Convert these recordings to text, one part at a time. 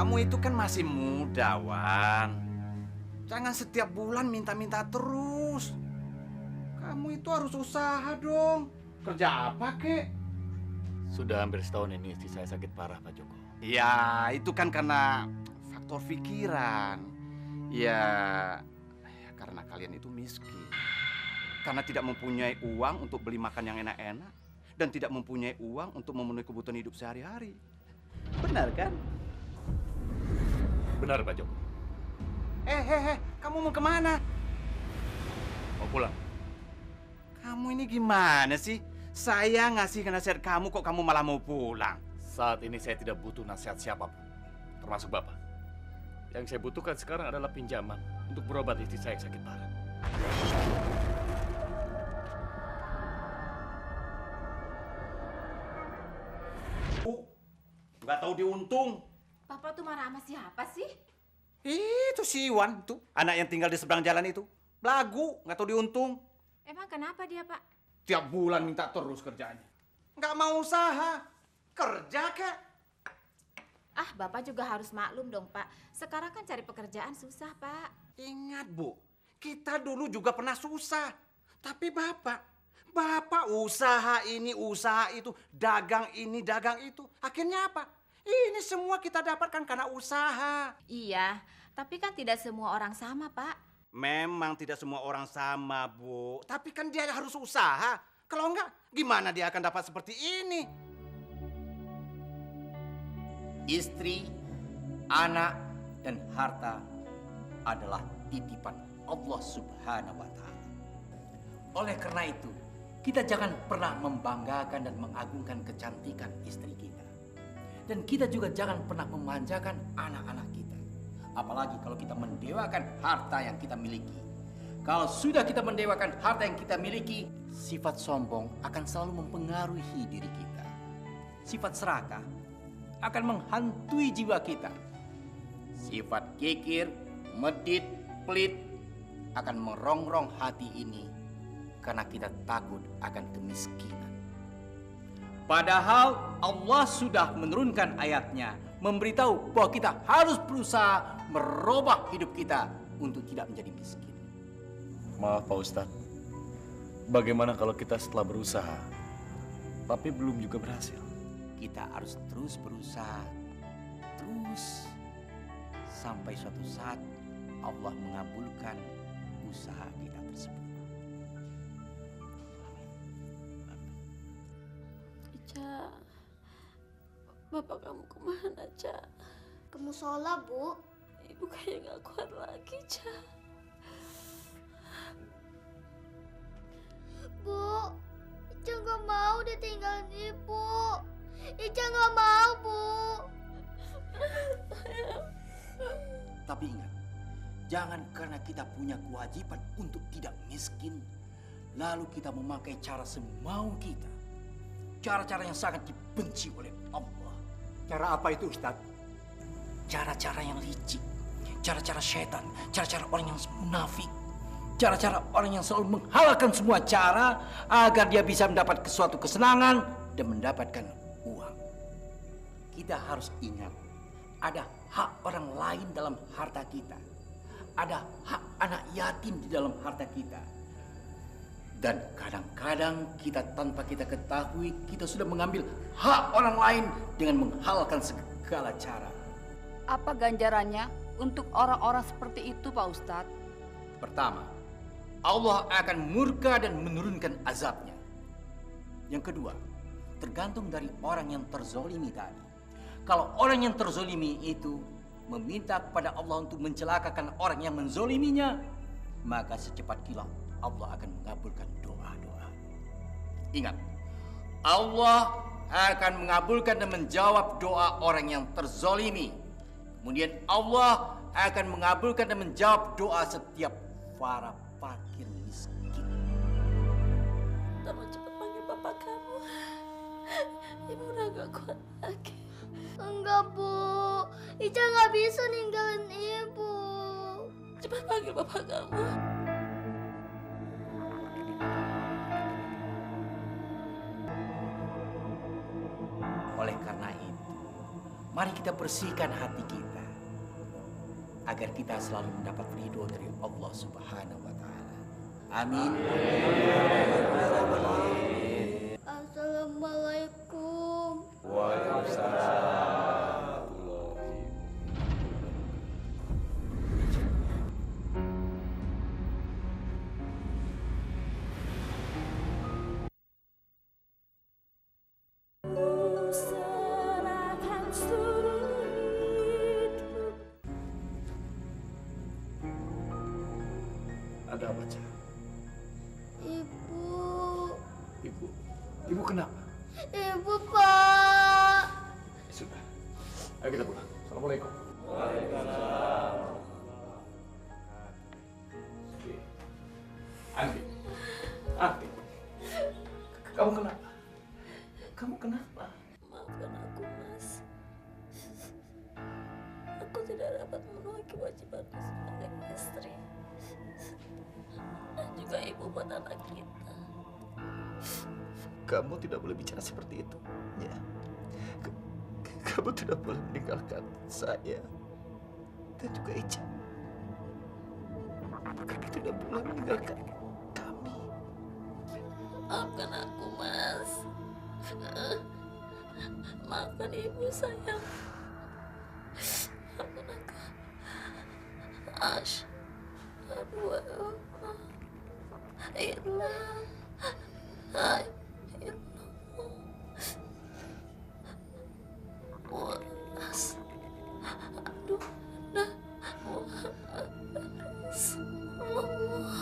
Kamu itu kan masih muda, Wan. Jangan setiap bulan minta-minta terus. Kamu itu harus usaha dong. Kerja apa, kek? Sudah hampir setahun ini istri saya sakit parah, Pak Joko. Ya, itu kan karena faktor pikiran. Ya, karena kalian itu miskin. Karena tidak mempunyai uang untuk beli makan yang enak-enak. Dan tidak mempunyai uang untuk memenuhi kebutuhan hidup sehari-hari. Benar kan? Benar, Pak Joko. Kamu mau kemana? Mau pulang. Kamu ini gimana sih? Saya ngasih nasihat kamu kok kamu malah mau pulang. Saat ini saya tidak butuh nasihat siapapun, termasuk Bapak. Yang saya butuhkan sekarang adalah pinjaman untuk berobat istri saya yang sakit parah. Nggak tahu diuntung. Papa tuh marah sama siapa sih? Itu si Iwan tuh, anak yang tinggal di seberang jalan itu. Belagu, nggak tahu diuntung. Emang kenapa dia, Pak? Tiap bulan minta terus kerjanya. Nggak mau usaha. Kerja, kek. Ah, Bapak juga harus maklum dong, Pak. Sekarang kan cari pekerjaan susah, Pak. Ingat, Bu. Kita dulu juga pernah susah. Tapi Bapak usaha ini, usaha itu, dagang ini, dagang itu. Akhirnya apa? Ini semua kita dapatkan karena usaha. Iya, tapi kan tidak semua orang sama, Pak. Memang tidak semua orang sama, Bu. Tapi kan dia harus usaha. Kalau enggak, gimana dia akan dapat seperti ini? Istri, anak, dan harta adalah titipan Allah Subhanahu wa Ta'ala. Oleh karena itu, kita jangan pernah membanggakan dan mengagungkan kecantikan istri kita. Dan kita juga jangan pernah memanjakan anak-anak kita. Apalagi kalau kita mendewakan harta yang kita miliki. Kalau sudah kita mendewakan harta yang kita miliki, sifat sombong akan selalu mempengaruhi diri kita. Sifat serakah akan menghantui jiwa kita. Sifat kikir, medit, pelit akan merongrong hati ini karena kita takut akan kemiskinan. Padahal Allah sudah menurunkan ayatnya, memberitahu bahwa kita harus berusaha merubah hidup kita untuk tidak menjadi miskin. Maaf, Pak Ustadz. Bagaimana kalau kita setelah berusaha, tapi belum juga berhasil? Kita harus terus berusaha, terus sampai suatu saat Allah mengabulkan usaha kita tersebut. Ica, bapak kamu kemana, Ca? Ke musola, Bu. Ibu kayak gak kuat lagi, Ca. Bu, Ica nggak mau ditinggalin Ibu. Ica nggak mau, Bu. Tapi ingat, jangan karena kita punya kewajiban untuk tidak miskin, lalu kita memakai cara semau kita. Cara-cara yang sangat dibenci oleh Allah. Cara apa itu, Ustadz? Cara-cara yang licik, cara-cara setan, cara-cara orang yang munafik, cara-cara orang yang selalu menghalalkan semua cara agar dia bisa mendapat suatu kesenangan dan mendapatkan uang. Kita harus ingat, ada hak orang lain dalam harta kita. Ada hak anak yatim di dalam harta kita. Dan kadang-kadang kita tanpa kita ketahui, kita sudah mengambil hak orang lain dengan menghalalkan segala cara. Apa ganjarannya untuk orang-orang seperti itu, Pak Ustadz? Pertama, Allah akan murka dan menurunkan azabnya. Yang kedua, tergantung dari orang yang terzolimi tadi. Kalau orang yang terzolimi itu meminta kepada Allah untuk mencelakakan orang yang menzoliminya, maka secepat kilat Allah akan mengabulkan doa-doa. Ingat, Allah akan mengabulkan dan menjawab doa orang yang terzolimi. Kemudian Allah akan mengabulkan dan menjawab doa setiap para fakir miskin. Tolong cepat panggil bapak kamu. Ibu udah gak kuat lagi. Enggak, Bu. Ica nggak bisa ninggalin Ibu. Cepat panggil bapak kamu. Oleh karena itu, mari kita bersihkan hati kita agar kita selalu mendapat ridho dari Allah Subhanahu wa taala. Amin. Assalamualaikum. Ada apa, Cak? Ibu. Ibu kenapa? Ibu, Pak. Sudah. Ayo kita pulang. Assalamualaikum. Andi. Kamu kenapa? Kamu kenapa? Maafkan aku, Mas. Aku tidak dapat memenuhi kewajibanku sebagai istri dan juga ibu buat anak kita. Kamu tidak boleh bicara seperti itu. Ya. Kamu tidak boleh meninggalkan saya dan juga Ica. Kamu tidak boleh meninggalkan kami. Maafkan aku, Mas. Maafkan ibu, sayang. Maafkan aku. Asyhadu an la ilaha illallah wa asyhadu anna Muhammadan Rasulullah.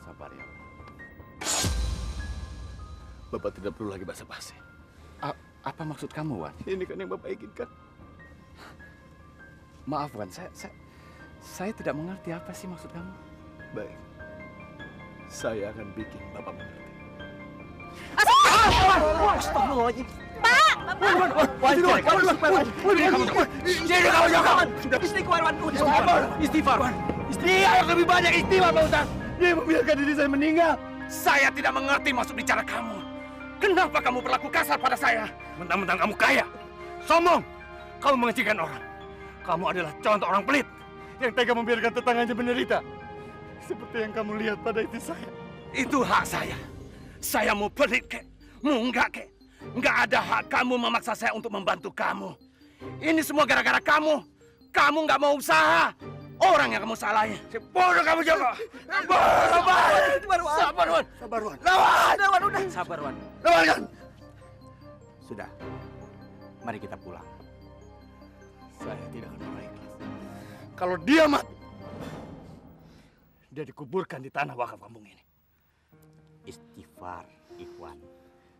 Sabar ya. Bapak tidak perlu lagi basa-basi. Apa maksud kamu, Wan? Ini kan yang Bapak inginkan. Maaf, Wan. Saya tidak mengerti apa sih maksud kamu. Baik. Saya akan bikin Bapak mengerti. Astagfirullahaladzim. Istighfar. Dia yang lebih banyak istighfar, Pak Ustaz. Dia membiarkan diri saya meninggal. Saya tidak mengerti maksud bicara kamu. Kenapa kamu berlaku kasar pada saya? Mentang-mentang kamu kaya, sombong, kamu mengecilkan orang. Kamu adalah contoh orang pelit yang tega membiarkan tetangganya menderita. Seperti yang kamu lihat pada istri saya. Itu hak saya. Saya mau pelit, kek. Mau enggak, kek. Enggak ada hak kamu memaksa saya untuk membantu kamu. Ini semua gara-gara kamu. Kamu nggak mau usaha. Orang yang kamu salahin. Bodoh kamu, Joko. Sabar, Wan. Lawan, udah. Sabar, Wan. Lawan. Sudah. Mari kita pulang. Saya tidak akan pernah ikhlas. Kalau dia mati, dia dikuburkan di tanah wakaf kampung ini. Istighfar, Ikhwan.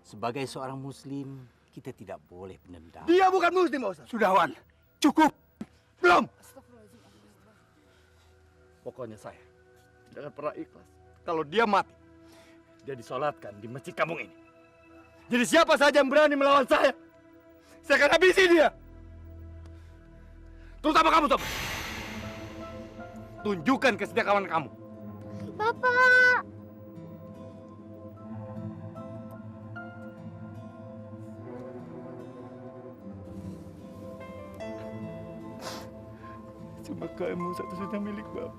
Sebagai seorang muslim, kita tidak boleh menendam. Dia bukan muslim, Pak Ustaz. Sudah, Wan. Cukup. Belum. Pokoknya saya tidak akan pernah ikhlas. Kalau dia mati, dia disolatkan di masjid kampung ini. Jadi siapa saja yang berani melawan saya akan habisi dia. Terutama kamu, Tom. tunjukkan kesetiakawanan kamu. Bapak. Cuma kamu satu-satunya milik Bapak.